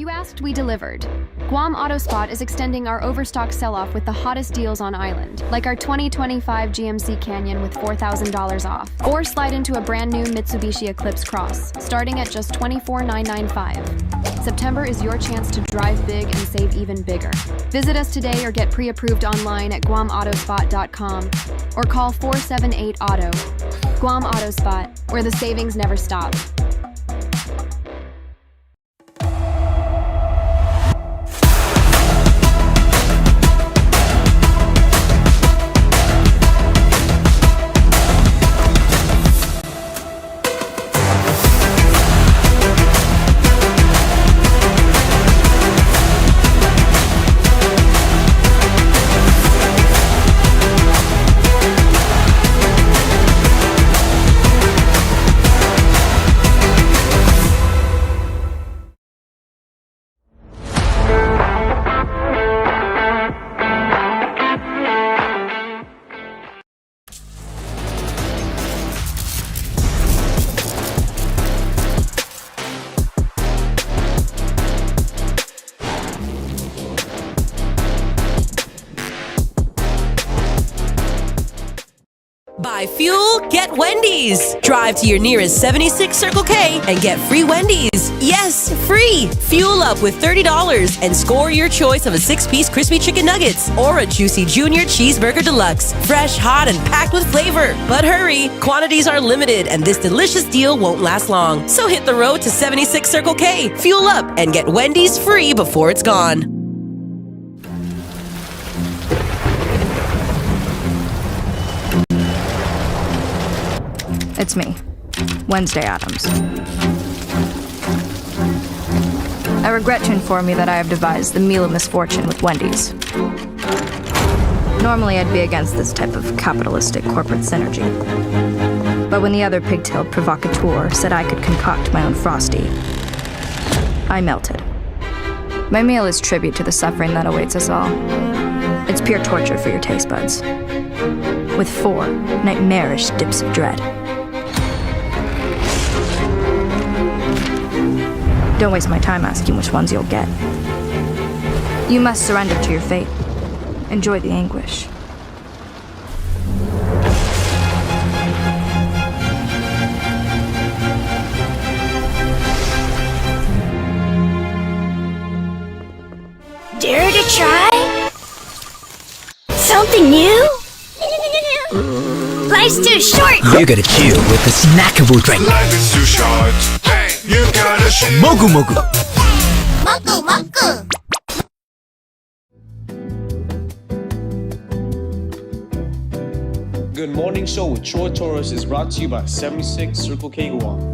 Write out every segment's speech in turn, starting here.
You asked, we delivered. Guam AutoSpot is extending our overstock sell-off with the hottest deals on island, like our 2025 GMC Canyon with $4,000 off. Or slide into a brand new Mitsubishi Eclipse Cross, starting at just $24,995. September is your chance to drive big and save even bigger. Visit us today or get pre-approved online at GWA-autospot.com or call 478-AUTO. Guam AutoSpot, where the savings never stop. Buy fuel, get Wendy's. Drive to your nearest 76 Circle K and get free Wendy's. Yes, free. Fuel up with $30 and score your choice of a 6-piece crispy chicken nuggets or a juicy junior cheeseburger deluxe. Fresh, hot, and packed with flavor. But hurry, quantities are limited and this delicious deal won't last long. So hit the road to 76 Circle K, fuel up, and get Wendy's free before it's gone. It's me, Wednesday Addams. I regret to inform you that I have devised the meal of misfortune with Wendy's. Normally I'd be against this type of capitalistic corporate synergy. But when the other pigtailed provocateur said I could concoct my own Frosty, I melted. My meal is tribute to the suffering that awaits us all. It's pure torture for your taste buds, with 4 nightmarish dips of dread. Don't waste my time asking which ones you'll get. You must surrender to your fate. Enjoy the anguish. Dare to try? Something new? Life's too short! You gotta chill with a snackable drink. Life is too short. Hey, you gotta chill. Mogu Mogu. Moku moku! Good Morning Show with Torres is brought to you by 76 Circle K Guam.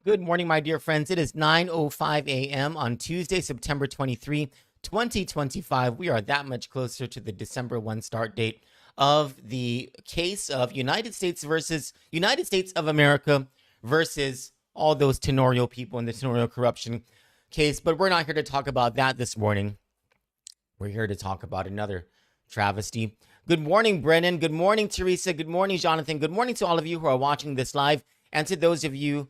Good morning, my dear friends. It is 9:05 a.m. on Tuesday, September 23, 2025. We are that much closer to the December 1 start date of the case of United States of America versus all those Tenorio people in the Tenorio corruption case. But we're not here to talk about that this morning. We're here to talk about another travesty. Good morning, Brennan. Good morning, Teresa. Good morning, Jonathan. Good morning to all of you who are watching this live, and to those of you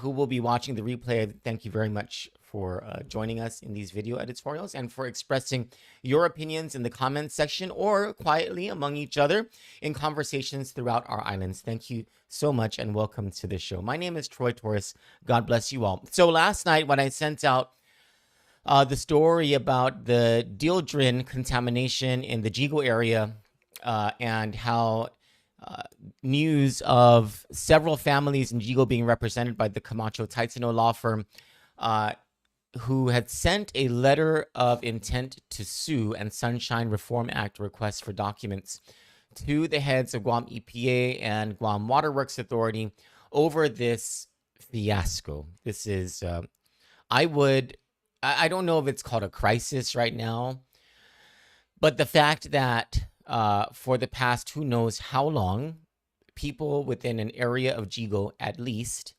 who will be watching the replay. Thank you very much for joining us in these video editorials and for expressing your opinions in the comments section or quietly among each other in conversations throughout our islands. Thank you so much and welcome to the show. My name is Troy Torres. God bless you all. So last night when I sent out the story about the dieldrin contamination in the GWA area and how news of several families in GWA being represented by the Camacho Taitsino law firm who had sent a letter of intent to sue and Sunshine Reform Act requests for documents to the heads of Guam EPA and Guam Waterworks Authority over this fiasco. This is, I don't know if it's called a crisis right now, but the fact that for the past who knows how long, people within an area of GWA at least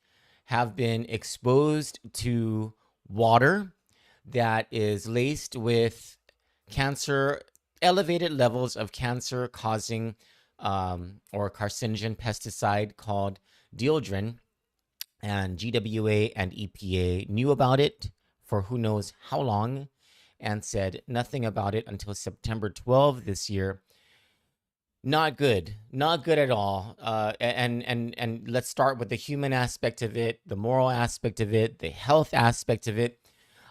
have been exposed to water that is laced with cancer, elevated levels of cancer causing or carcinogen pesticide called dieldrin. And GWA and EPA knew about it for who knows how long and said nothing about it until September 12 this year. Not good, not good at all. And let's start with the human aspect of it, the moral aspect of it, the health aspect of it.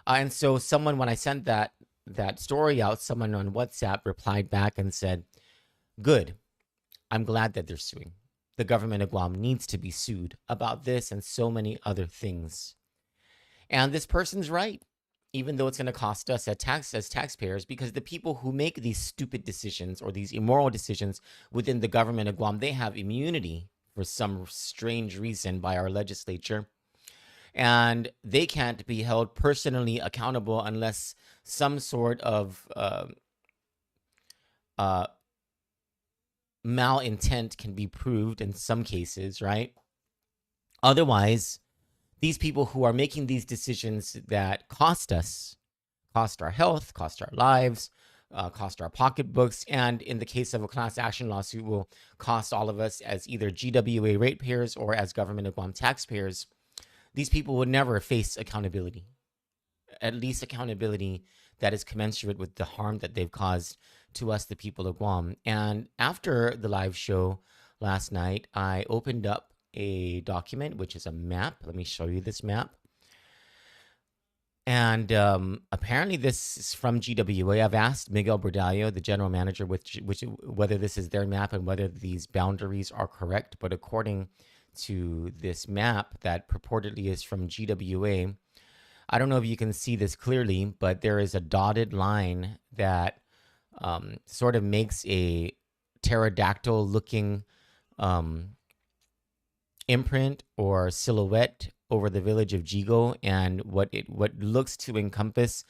And so someone, when I sent that story out, someone on WhatsApp replied back and said, "Good. I'm glad that they're suing. The government of Guam needs to be sued about this and so many other things." And this person's right, even though it's going to cost us as taxpayers, because the people who make these stupid decisions or these immoral decisions within the government of Guam, they have immunity for some strange reason by our legislature. And they can't be held personally accountable unless some sort of malintent can be proved in some cases, right? Otherwise, these people who are making these decisions that cost us, cost our health, cost our lives, cost our pocketbooks, and in the case of a class action lawsuit, will cost all of us as either GWA ratepayers or as government of Guam taxpayers. These people would never face accountability, at least accountability that is commensurate with the harm that they've caused to us, the people of Guam. And after the live show last night, I opened up a document, which is a map. Let me show you this map. And apparently this is from GWA. I've asked Miguel Bordallo, the general manager, whether this is their map and whether these boundaries are correct. But according to this map that purportedly is from GWA, I don't know if you can see this clearly, but there is a dotted line that sort of makes a pterodactyl looking imprint or silhouette over the village of Jigo, and what looks to encompass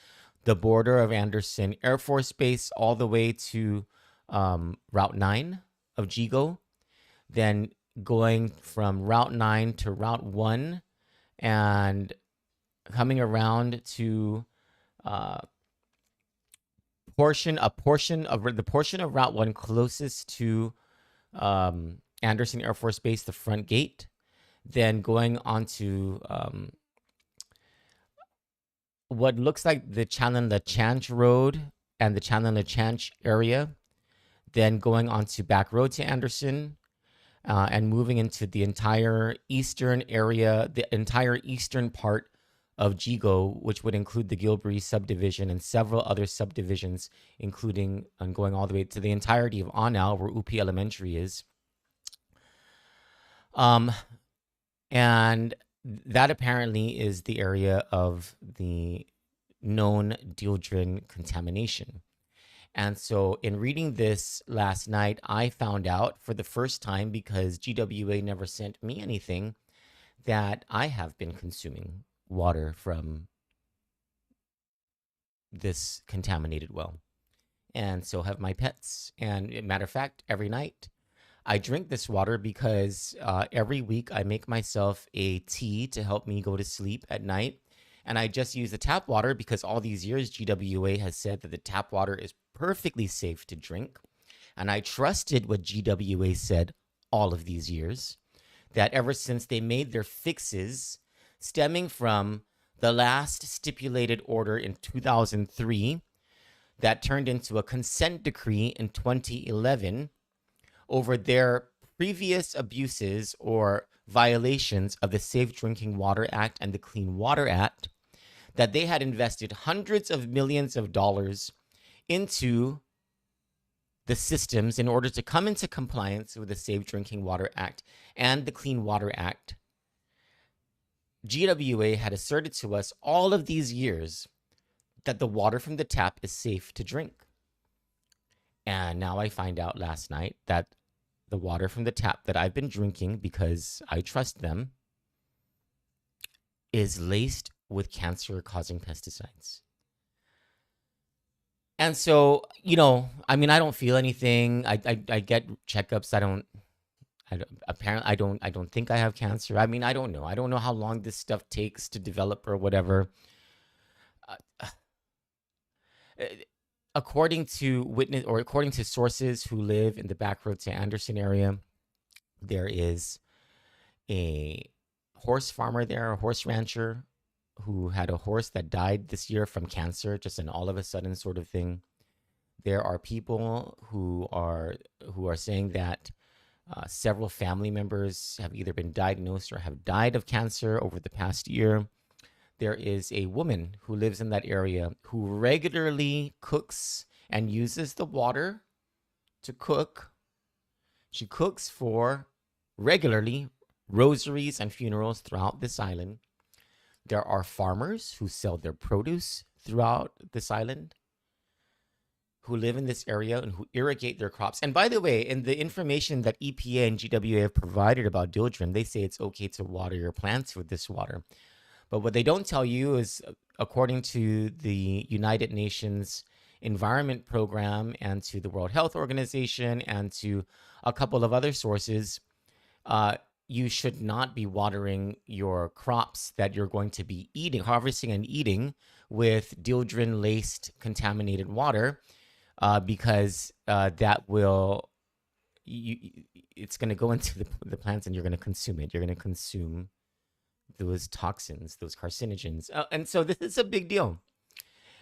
the border of Andersen Air Force Base all the way to Route 9 of Jigo, then going from Route 9 to Route 1 and coming around to a portion of Route 1 closest to Andersen Air Force Base, the front gate, then going onto what looks like the Chalan Lachanch Road and the Chalan Lachanch area, then going onto back road to Andersen, and moving into the entire eastern area, the entire eastern part of Jigo, which would include the Gilbury subdivision and several other subdivisions, including and going all the way to the entirety of Anao, where Upi Elementary is. And that apparently is the area of the known dieldrin contamination. And so in reading this last night, I found out for the first time, because GWA never sent me anything, that I have been consuming water from this contaminated well. And so have my pets. And matter of fact, every night I drink this water because every week I make myself a tea to help me go to sleep at night. And I just use the tap water because all these years GWA has said that the tap water is perfectly safe to drink. And I trusted what GWA said all of these years, that ever since they made their fixes stemming from the last stipulated order in 2003 that turned into a consent decree in 2011 over their previous abuses or violations of the Safe Drinking Water Act and the Clean Water Act, that they had invested hundreds of millions of dollars into the systems in order to come into compliance with the Safe Drinking Water Act and the Clean Water Act. GWA had asserted to us all of these years that the water from the tap is safe to drink. And now I find out last night that the water from the tap that I've been drinking, because I trust them, is laced with cancer-causing pesticides. And so, I mean, I don't feel anything. I get checkups. Apparently, I don't think I have cancer. I mean, I don't know. I don't know how long this stuff takes to develop or whatever. Uh, uh, according to sources who live in the back road to Anderson area, there is a horse farmer there, a horse rancher who had a horse that died this year from cancer, just an all of a sudden sort of thing. There are people who are saying that several family members have either been diagnosed or have died of cancer over the past year. There is a woman who lives in that area who regularly cooks and uses the water to cook. She cooks for regularly rosaries and funerals throughout this island. There are farmers who sell their produce throughout this island, who live in this area and who irrigate their crops. And by the way, in the information that EPA and GWA have provided about Dildren, they say it's okay to water your plants with this water. But what they don't tell you is, according to the United Nations Environment Program and to the World Health Organization and to a couple of other sources, you should not be watering your crops that you're going to be harvesting and eating with dieldrin-laced contaminated water, because that will, it's going to go into the plants and you're going to consume it. You're going to consume those toxins, those carcinogens. And so this is a big deal.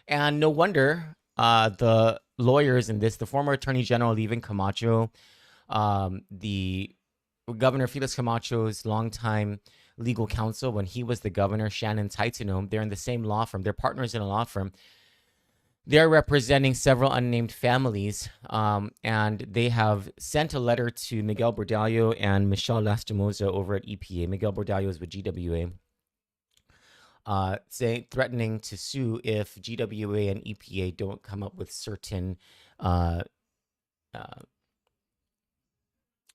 And no wonder the lawyers in this, the former Attorney General Levin Camacho, the Governor Felix Camacho's longtime legal counsel when he was the governor, Shannon Taitano, they're in the same law firm. They're partners in a law firm. They're representing several unnamed families, and they have sent a letter to Miguel Bordallo and Michelle Lastimosa over at EPA. Miguel Bordallo is with GWA, threatening to sue if GWA and EPA don't come up with certain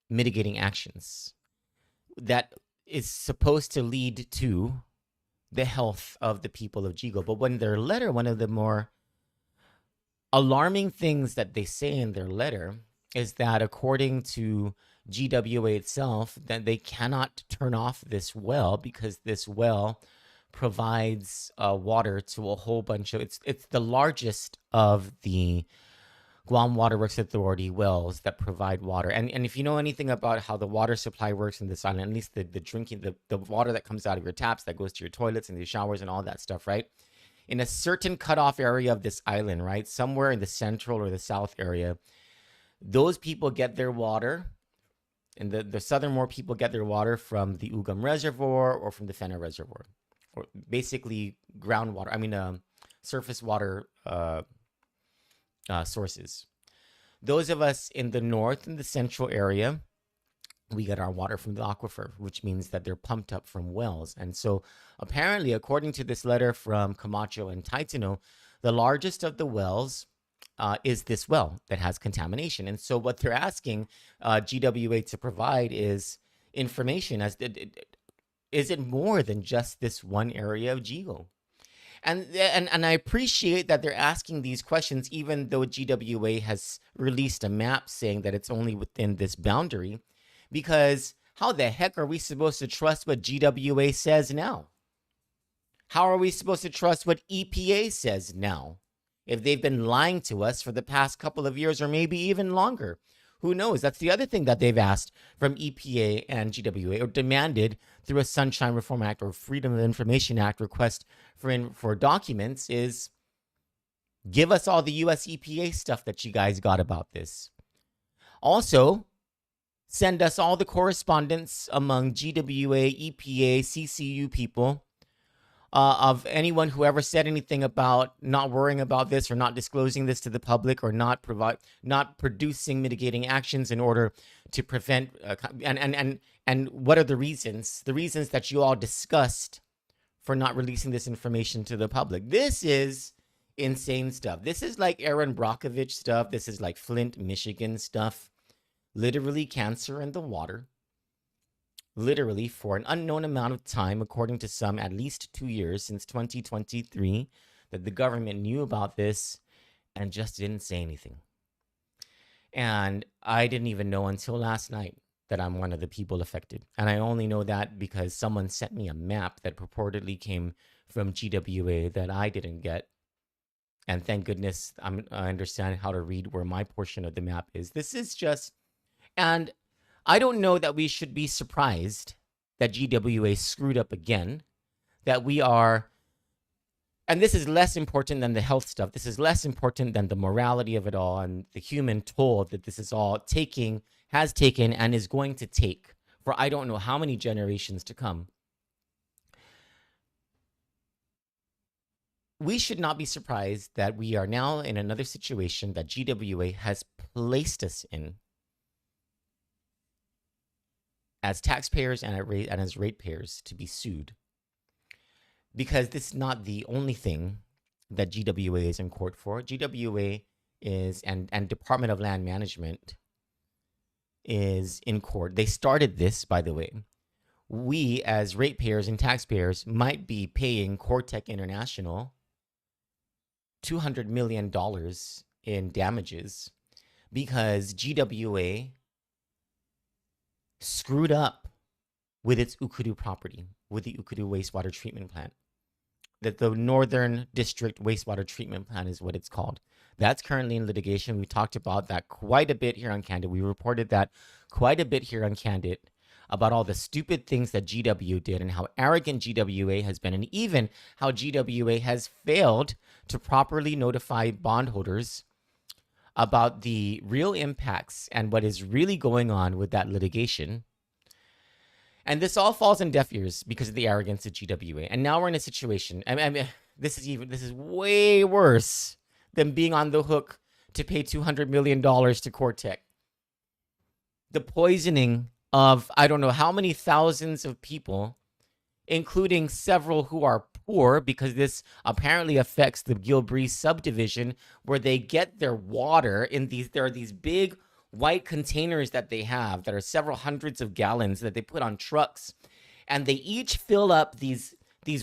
mitigating actions that is supposed to lead to the health of the people of GWA. But when their letter, one of the more alarming things that they say in their letter is that, according to GWA itself, that they cannot turn off this well because this well provides water to a whole bunch of, it's the largest of the Guam Water Works Authority wells that provide water. And if you know anything about how the water supply works in this island, at least the drinking, the water that comes out of your taps, that goes to your toilets and your showers and all that stuff, right? In a certain cutoff area of this island, right? Somewhere in the central or the south area, those people get their water, and the southernmore people get their water from the Ugam Reservoir or from the Fena Reservoir, or basically groundwater, surface water sources. Those of us in the north and the central area, we get our water from the aquifer, which means that they're pumped up from wells. And so apparently, according to this letter from Camacho and Taitano, the largest of the wells is this well that has contamination. And so what they're asking GWA to provide is information as is it more than just this one area of GWA? And I appreciate that they're asking these questions, even though GWA has released a map saying that it's only within this boundary. Because how the heck are we supposed to trust what GWA says now? How are we supposed to trust what EPA says now? If they've been lying to us for the past couple of years or maybe even longer. Who knows? That's the other thing that they've asked from EPA and GWA, or demanded through a Sunshine Reform Act or Freedom of Information Act request for documents, is give us all the US EPA stuff that you guys got about this. Also, send us all the correspondence among GWA, EPA, CCU people of anyone who ever said anything about not worrying about this or not disclosing this to the public or not producing mitigating actions in order to prevent and what are the reasons that you all discussed for not releasing this information to the public. This is insane stuff. This is like Aaron Brockovich stuff. This is like Flint, Michigan stuff. Literally cancer in the water, literally for an unknown amount of time, according to some, at least 2 years since 2023, that the government knew about this and just didn't say anything. And I didn't even know until last night that I'm one of the people affected. And I only know that because someone sent me a map that purportedly came from GWA that I didn't get. And thank goodness I understand how to read where my portion of the map is. This is just, and I don't know that we should be surprised that GWA screwed up again, that we are, and this is less important than the health stuff. This is less important than the morality of it all and the human toll that this is all taking, has taken, and is going to take for I don't know how many generations to come. We should not be surprised that we are now in another situation that GWA has placed us in as taxpayers and as ratepayers to be sued. Because this is not the only thing that GWA is in court for. GWA is, and Department of Land Management is in court. They started this, by the way. We as ratepayers and taxpayers might be paying Cortec International $200 million in damages because GWA screwed up with its Ukudu property, with the Ukudu wastewater treatment plant. That the Northern District Wastewater Treatment Plant is what it's called. That's currently in litigation. We talked about that quite a bit here on Kandit. We reported that quite a bit here on Kandit about all the stupid things that GW did and how arrogant GWA has been, and even how GWA has failed to properly notify bondholders about the real impacts and what is really going on with that litigation. And this all falls in deaf ears because of the arrogance of GWA. And now we're in a situation, I mean, this is way worse than being on the hook to pay $200 million to Cortec. The poisoning of I don't know how many thousands of people, including several who are poor, because this apparently affects the Gilbree subdivision where they get their water in these, there are these big white containers that they have that are several hundreds of gallons that they put on trucks, and they each fill up these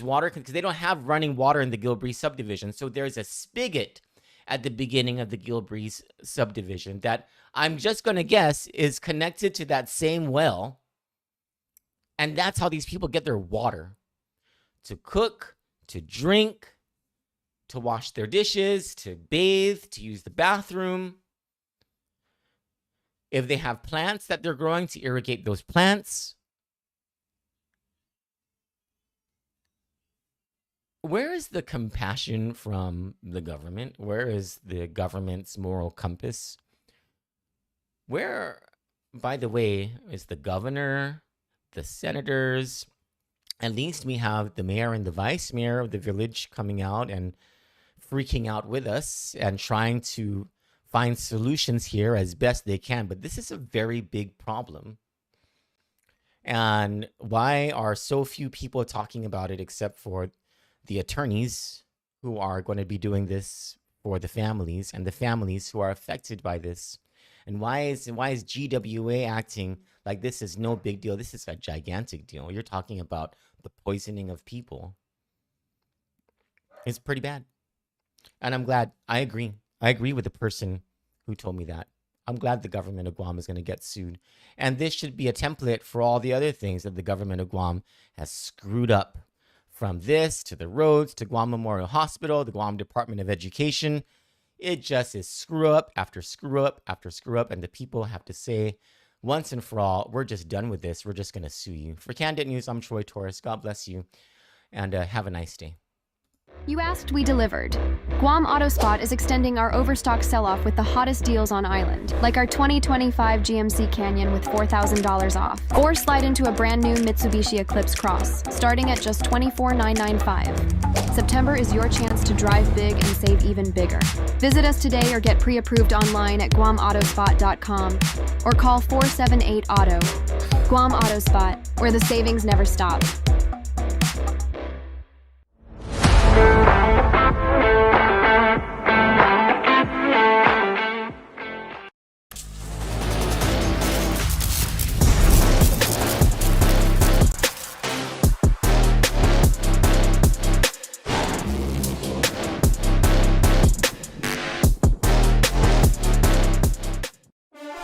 water because they don't have running water in the Gilbree subdivision. So there's a spigot at the beginning of the Gilbree subdivision that I'm just going to guess is connected to that same well. And that's how these people get their water to cook, to drink, to wash their dishes, to bathe, to use the bathroom. If they have plants that they're growing, to irrigate those plants. Where is the compassion from the government? Where is the government's moral compass? Where, by the way, is the governor, the senators? At least we have the mayor and the vice mayor of the village coming out and freaking out with us and trying to find solutions here as best they can. But this is a very big problem. And why are so few people talking about it except for the attorneys who are going to be doing this for the families and the families who are affected by this? And why is GWA acting like this is no big deal? This is a gigantic deal. You're talking about the poisoning of people. It's pretty bad. And I'm glad. I agree with the person who told me that. I'm glad the government of Guam is going to get sued. And this should be a template for all the other things that the government of Guam has screwed up. From this to the roads to Guam Memorial Hospital, the Guam Department of Education. It just is screw up after screw up after screw up. And the people have to say once and for all, we're just done with this. We're just going to sue you. For Kandit News, I'm Troy Torres. God bless you. And have a nice day. You asked, we delivered. Guam AutoSpot is extending our overstock sell-off with the hottest deals on island, like our 2025 GMC Canyon with $4,000 off. Or slide into a brand new Mitsubishi Eclipse Cross, starting at just $24,995. September is your chance to drive big and save even bigger. Visit us today or get pre-approved online at guamautospot.com or call 478-AUTO. Guam AutoSpot, where the savings never stop.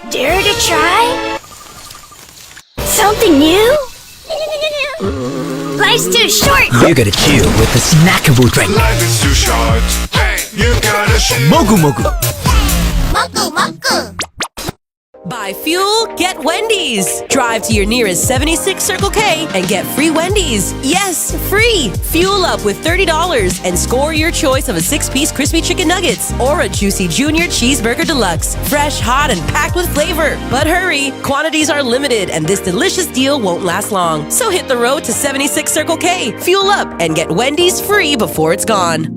Dare to try? Life's too short. You gotta chill with a snackable drink. Life is too short. Hey, you gotta chill. Mogu Mogu. Moku moku. Buy fuel, get Wendy's. Drive to your nearest 76 Circle K and get free Wendy's. Yes, free. Fuel up with $30 and score your choice of a 6-piece crispy chicken nuggets or a juicy junior cheeseburger deluxe. Fresh, hot, and packed with flavor. But hurry, quantities are limited and this delicious deal won't last long. So hit the road to 76 Circle K, fuel up, and get Wendy's free before it's gone.